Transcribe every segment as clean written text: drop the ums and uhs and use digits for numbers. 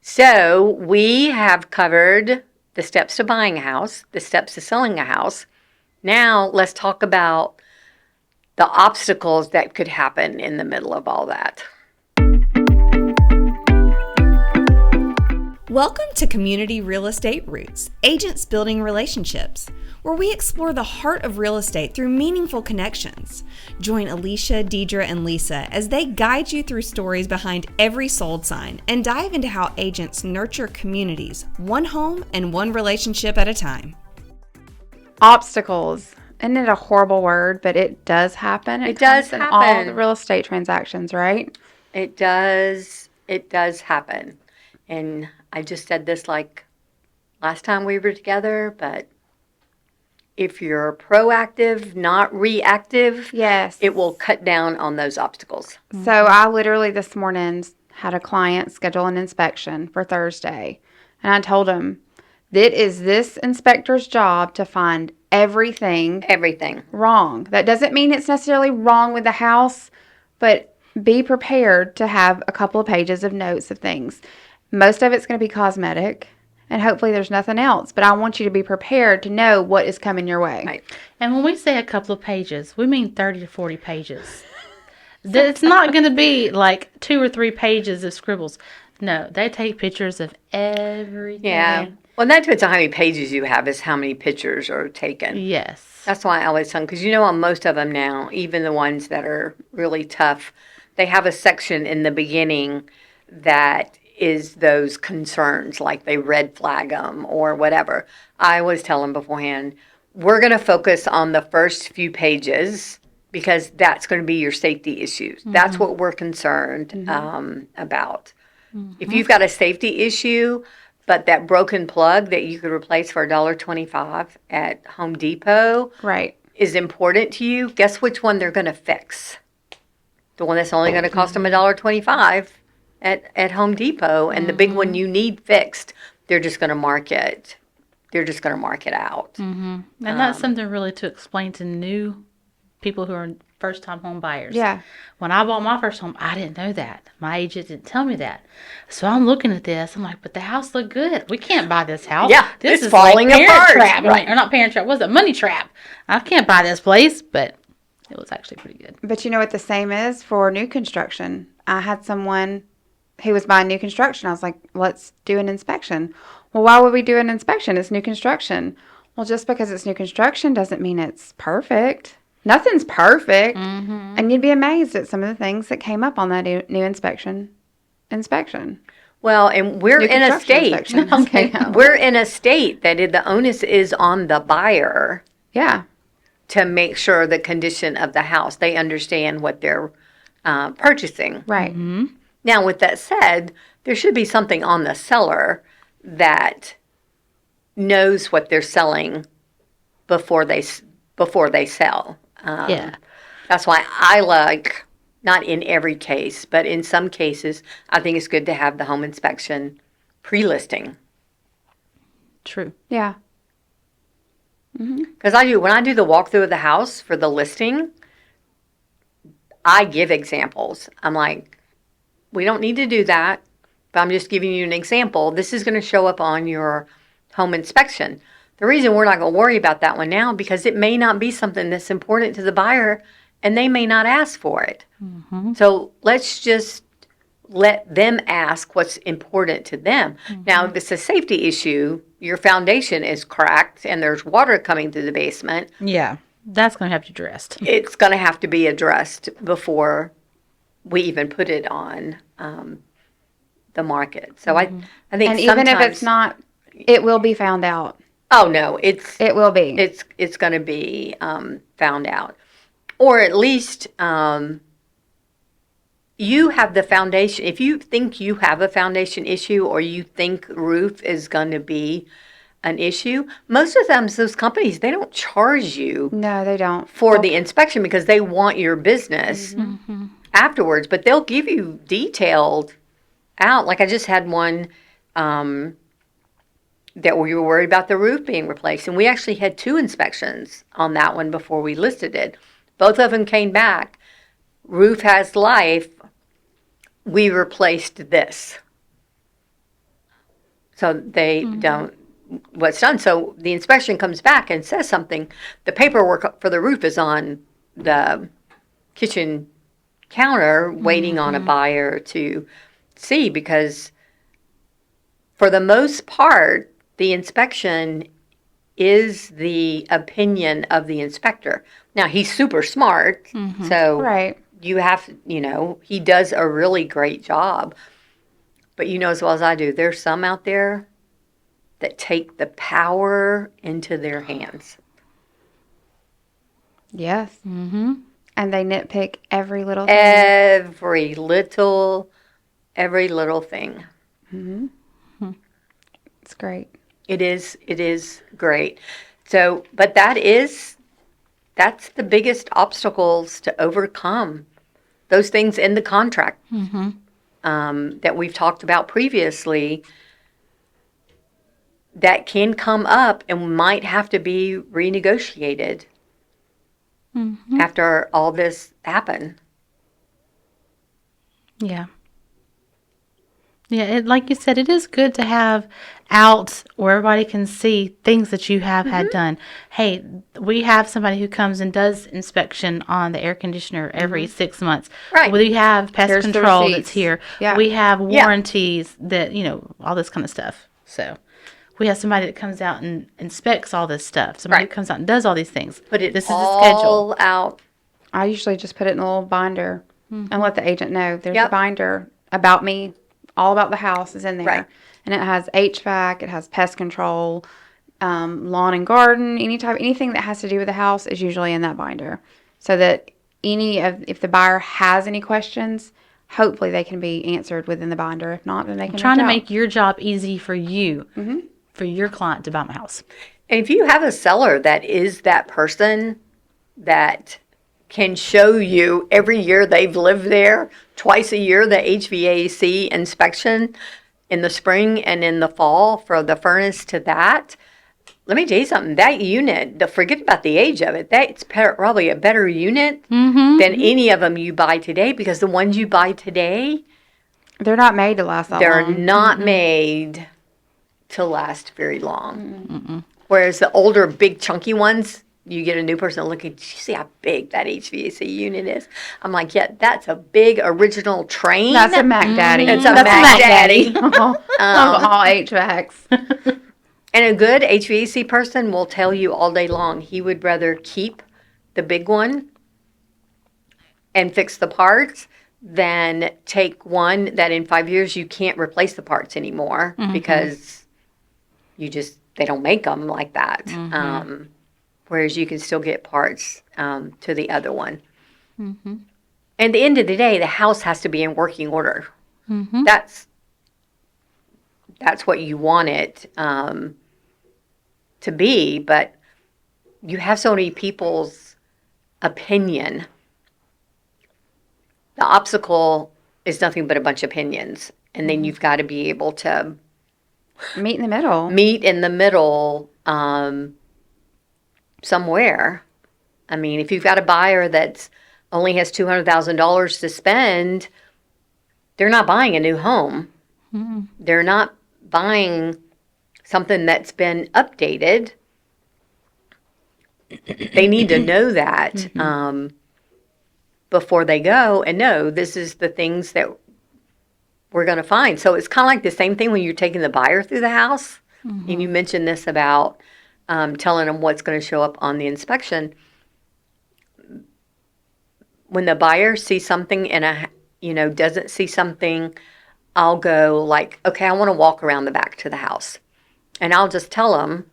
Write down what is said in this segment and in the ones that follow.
So we have covered the steps to buying a house, the steps to selling a house. Now let's talk about the obstacles that could happen in the middle of all that. Welcome to Community Real Estate Roots, Agents Building Relationships, where we explore the heart of real estate through meaningful connections. Join Alicia, Deidre, and Lisa as they guide you through stories behind every sold sign and dive into how agents nurture communities, one home and one relationship at a time. Obstacles. Isn't it a horrible word, but it does happen? It does in happen. all the real estate transactions, right? It does happen. And I just said this like last time we were together, but if you're proactive, not reactive, Yes. it will cut down on those obstacles. So I literally this morning had a client schedule an inspection for Thursday. And I told him, it is this inspector's job to find everything wrong. That doesn't mean it's necessarily wrong with the house, but be prepared to have a couple of pages of notes of things. Most of it's going to be cosmetic, and hopefully there's nothing else. But I want you to be prepared to know what is coming your way. Right. And when we say a couple of pages, we mean 30 to 40 pages. It's not going to be like 2 or 3 pages of scribbles. No, they take pictures of everything. Yeah. Well, that depends on how many pages you have, is how many pictures are taken. Yes. That's why I always tell them, because on most of them now, even the ones that are really tough, they have a section in the beginning that is those concerns, like they red flag them or whatever. I always tell them beforehand, we're going to focus on the first few pages because that's going to be your safety issues. Mm-hmm. That's what we're concerned about. Mm-hmm. If you've got a safety issue, but that broken plug that you could replace for $1.25 at Home Depot is important to you, guess which one they're going to fix? The one that's only going to cost them $1.25 at Home Depot, and the big one you need fixed, they're just going to mark it. They're just going to mark it out. Mm-hmm. And that's something really to explain to new people who are first-time home buyers. Yeah. When I bought my first home, I didn't know that. My agent didn't tell me that. So I'm looking at this. I'm like, but the house looked good. We can't buy this house. Yeah, this it's is falling like apart. Trap. Right. Or not Parent Trap. What was it? Money Trap. I can't buy this place, but it was actually pretty good. But you know what the same is for new construction? I had someone who was buying new construction. I was like, let's do an inspection. Well, why would we do an inspection? It's new construction. Well, just because it's new construction doesn't mean it's perfect. Nothing's perfect. Mm-hmm. And you'd be amazed at some of the things that came up on that new inspection. Well, and we're in a state. We're in a state that the onus is on the buyer. Yeah. To make sure the condition of the house, they understand what they're purchasing. Right. Mm-hmm. Now, with that said, there should be something on the seller that knows what they're selling before they sell. Yeah. That's why I like, not in every case, but in some cases, I think it's good to have the home inspection pre-listing. True. Yeah. Because when I do the walkthrough of the house for the listing, I give examples. I'm like, we don't need to do that, but I'm just giving you an example. This is going to show up on your home inspection. The reason we're not going to worry about that one now, because it may not be something that's important to the buyer, and they may not ask for it. Mm-hmm. So let's just let them ask what's important to them. Mm-hmm. Now, if it's a safety issue, your foundation is cracked and there's water coming through the basement. Yeah, that's going to have to be addressed. It's going to have to be addressed before we even put it on the market. So I think and even if it's not, it will be found out. Oh no, it will be. It's going to be found out, or at least you have the foundation. If you think you have a foundation issue, or you think roof is going to be an issue, most of them, those companies, they don't charge you. No, they don't. For the inspection, because they want your business afterwards. But they'll give you detailed out. Like I just had one that we were worried about the roof being replaced. And we actually had 2 inspections on that one before we listed it. Both of them came back. Roof has life. We replaced this. So they don't what's done. So the inspection comes back and says something. The paperwork for the roof is on the kitchen counter waiting on a buyer to see, because for the most part, the inspection is the opinion of the inspector. Now, he's super smart, so Right. you have, he does a really great job. But you know as well as I do, there's some out there that take the power into their hands. Yes. Mm-hmm. And they nitpick every little thing. Every little thing. It's great. It is great. So, but that's the biggest obstacles to overcome. Those things in the contract that we've talked about previously that can come up and might have to be renegotiated after all this happened. Yeah. Yeah, like you said, it is good to have out where everybody can see things that you have had done. Hey, we have somebody who comes and does inspection on the air conditioner every 6 months. Right. We have pest Here's the control receipts. that's here. Yeah. We have warranties that, all this kind of stuff. So we have somebody that comes out and inspects all this stuff. Somebody who comes out and does all these things. But it's this is the all schedule. out. I usually just put it in a little binder and let the agent know there's Yep. a binder about me, all about the house is in there. Right. And it has HVAC, it has pest control, lawn and garden, anything that has to do with the house is usually in that binder. So that if the buyer has any questions, hopefully they can be answered within the binder. If not, then they can Trying to reach out. make your job easy for you, for your client to buy my house. And if you have a seller that is that person that can show you every year they've lived there, twice a year, the HVAC inspection in the spring and in the fall for the furnace to that. Let me tell you something. That unit, forget about the age of it. That's probably a better unit than any of them you buy today, because the ones you buy today, They're not made to last that they're long. not made to last very long. Whereas the older, big, chunky ones, you get a new person looking, did you see how big that HVAC unit is? I'm like, yeah, that's a big original train. That's a Mac Daddy. It's a That's Mac Daddy. of all HVACs. And a good HVAC person will tell you all day long he would rather keep the big one and fix the parts than take one that in 5 years you can't replace the parts anymore because they don't make them like that. Whereas you can still get parts to the other one. And at the end of the day, the house has to be in working order. That's what you want it to be, but you have so many people's opinion. The obstacle is nothing but a bunch of opinions, and then you've got to be able to Meet in the middle. meet in the middle somewhere. I mean, if you've got a buyer that's only has $200,000 to spend, they're not buying a new home. They're not buying something that's been updated. They need to know that before they go and know this is the things that we're going to find. So it's kind of like the same thing when you're taking the buyer through the house. And you mentioned this about telling them what's going to show up on the inspection. When the buyer sees something and doesn't see something, I'll go like, okay, I want to walk around the back to the house. And I'll just tell them,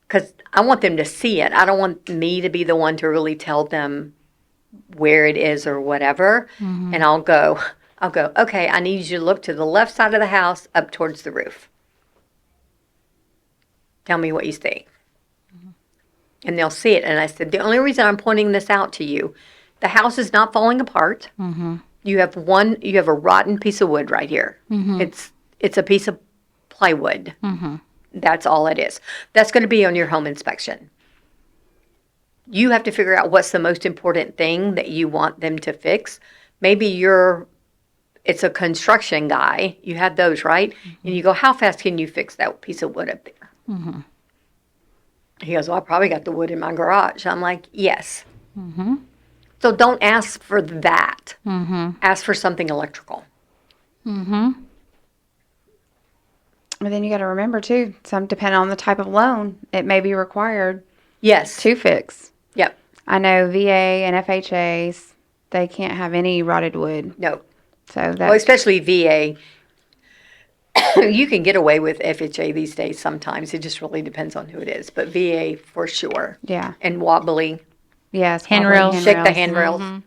because I want them to see it. I don't want me to be the one to really tell them where it is or whatever. And I'll go, okay, I need you to look to the left side of the house up towards the roof. Tell me what you see. And they'll see it. And I said, the only reason I'm pointing this out to you, the house is not falling apart. You have a rotten piece of wood right here. It's a piece of plywood. That's all it is. That's going to be on your home inspection. You have to figure out what's the most important thing that you want them to fix. Maybe it's a construction guy. You have those, right? And you go, how fast can you fix that piece of wood up there? Mm-hmm. He goes, well, I probably got the wood in my garage. I'm like, yes. Mm-hmm. So don't ask for that. Mm-hmm. Ask for something electrical. Mm-hmm. But then you got to remember, too, depending on the type of loan, it may be required. Yes. To fix. Yep. I know VA and FHAs, they can't have any rotted wood. No. So that's... Well, especially VA. You can get away with FHA these days sometimes. It just really depends on who it is. But VA for sure. Yeah. And wobbly. Yes. Handrails. Shake the handrails. Mm-hmm.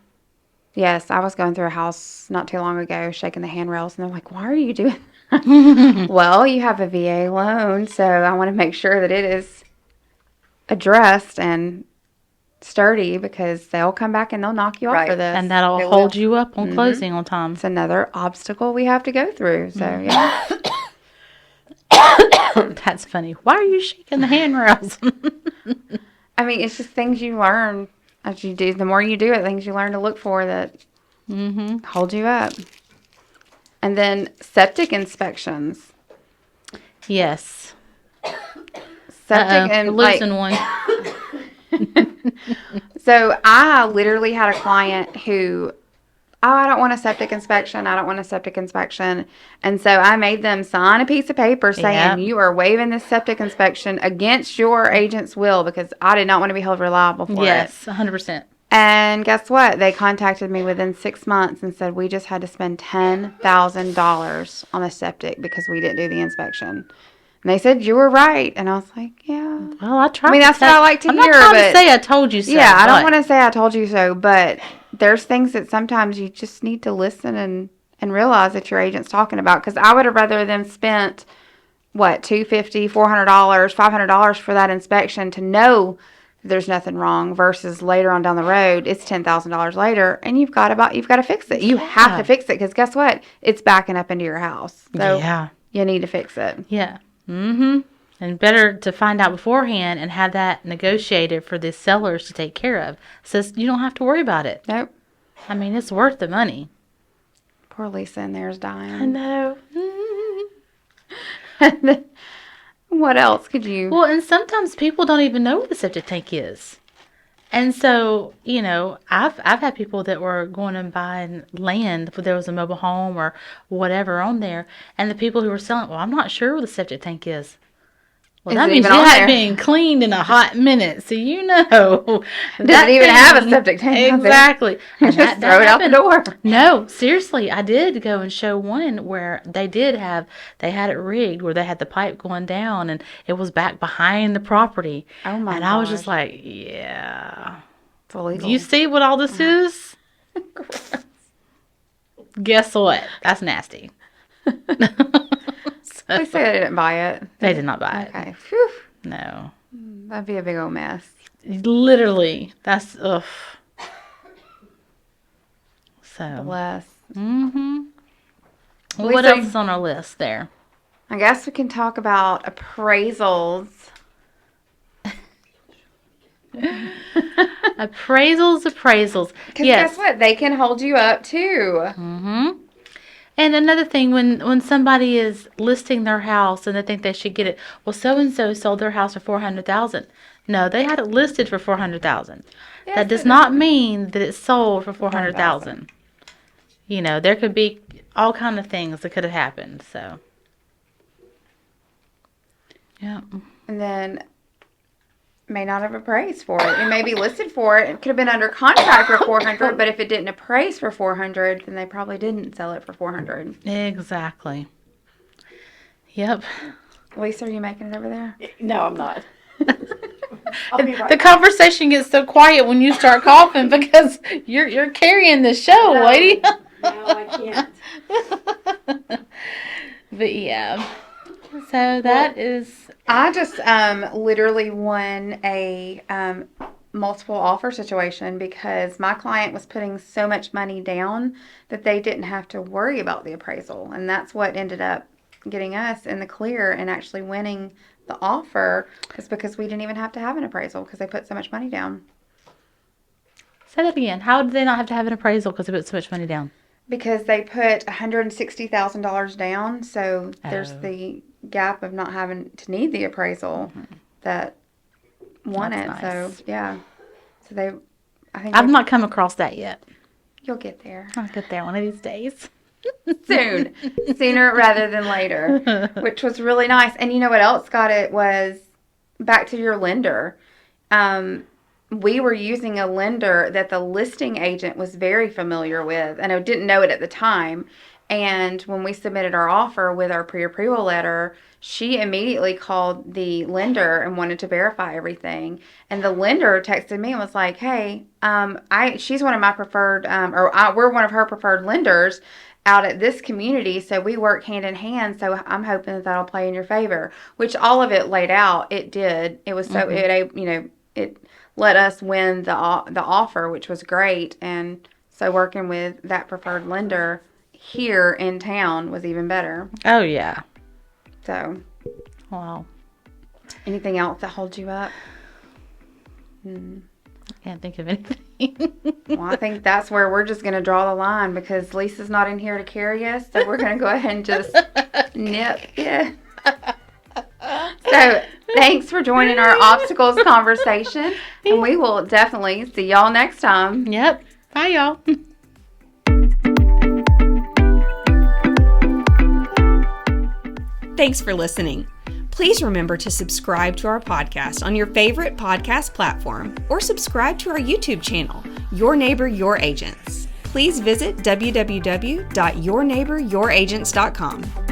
Yes. I was going through a house not too long ago, shaking the handrails. And they're like, why are you doing that? Well, you have a VA loan. So I want to make sure that it is addressed and sturdy because they'll come back and they'll knock you off for this. And that'll hold you up on closing on time. It's another obstacle we have to go through. So, yeah. That's funny. Why are you shaking the handrails? I mean, it's just things you learn as you do. The more you do it, things you learn to look for that hold you up. And then septic inspections. Yes. Septic and losing one. So I literally had a client who, I don't want a septic inspection. I don't want a septic inspection. And so I made them sign a piece of paper saying you are waiving this septic inspection against your agent's will because I did not want to be held reliable for it. Yes, 100%. And guess what? They contacted me within 6 months and said we just had to spend $10,000 on a septic because we didn't do the inspection. And they said, you were right. And I was like, yeah. Well, I tried. I mean, that's what I like to hear. I'm not trying to say I told you so. Yeah, I don't want to say I told you so. But there's things that sometimes you just need to listen and realize that your agent's talking about. Because I would have rather them spent, $250, $400, $500 for that inspection to know there's nothing wrong versus later on down the road, it's $10,000 later and you've got to fix it. You have to fix it because guess what? It's backing up into your house. So you need to fix it. Yeah. Mm-hmm. And better to find out beforehand and have that negotiated for the sellers to take care of. So you don't have to worry about it. Nope. I mean, it's worth the money. Poor Lisa in there is dying. I know. What else could you... Well, and sometimes people don't even know what the septic tank is. And so, I've had people that were going and buying land if there was a mobile home or whatever on there. And the people who were selling, well, I'm not sure what the septic tank is. Well, that means it hadn't been cleaned in a hot minute. So, doesn't even have a septic tank. Exactly. And just throw it out the door. No, seriously. I did go and show one where they had it rigged where they had the pipe going down and it was back behind the property. Oh, my And gosh. I was just like, yeah. It's illegal. You see what all this is? Guess what? That's nasty. They say they didn't buy it. They did not buy it. Okay. Whew. No. That'd be a big old mess. Literally. That's, ugh. So. Bless. Mm-hmm. What else is on our list there? I guess we can talk about appraisals. Appraisals. Because guess what? They can hold you up too. Mm-hmm. And another thing, when somebody is listing their house and they think they should get it, well, so-and-so sold their house for $400,000. No, they had it listed for $400,000. Yes, that does not mean that it's sold for $400,000. There could be all kind of things that could have happened. So, yeah. And then may not have appraised for it. It may be listed for it. It could have been under contract for $400,000, but if it didn't appraise for $400,000, then they probably didn't sell it for $400,000. Exactly. Yep. Lisa, are you making it over there? No, I'm not. I'll be right the back. Conversation gets so quiet when you start coughing because you're carrying the show, lady. No, I can't. But yeah. So that is. I just literally won a multiple offer situation because my client was putting so much money down that they didn't have to worry about the appraisal. And that's what ended up getting us in the clear and actually winning the offer is because we didn't even have to have an appraisal because they put so much money down. Say that again. How did they not have to have an appraisal because they put so much money down? because they put $160,000 down, so there's the gap of not having to need the appraisal that won it. That's nice. So yeah, so I've not come across that yet. you'll get there I'll get there one of these days. soon, sooner rather than later, which was really nice. And you know what else got it was back to your lender. We were using a lender that the listing agent was very familiar with, and I didn't know it at the time. And when we submitted our offer with our pre-approval letter, she immediately called the lender and wanted to verify everything. And the lender texted me and was like, "Hey, she's one of my preferred, we're one of her preferred lenders out at this community, so we work hand in hand. So I'm hoping that that'll play in your favor." Which all of it laid out. It did. It was so it let us win the offer, which was great. And so working with that preferred lender here in town was even better. Oh, yeah. So, Wow. anything else that holds you up? Can't think of anything. Well, I think that's where we're just going to draw the line because Lisa's not in here to carry us. So we're going to go ahead and just nip it. So, thanks for joining our obstacles conversation. And we will definitely see y'all next time. Yep. Bye, y'all. Thanks for listening. Please remember to subscribe to our podcast on your favorite podcast platform or subscribe to our YouTube channel, Your Neighbor, Your Agents. Please visit www.yourneighboryouragents.com.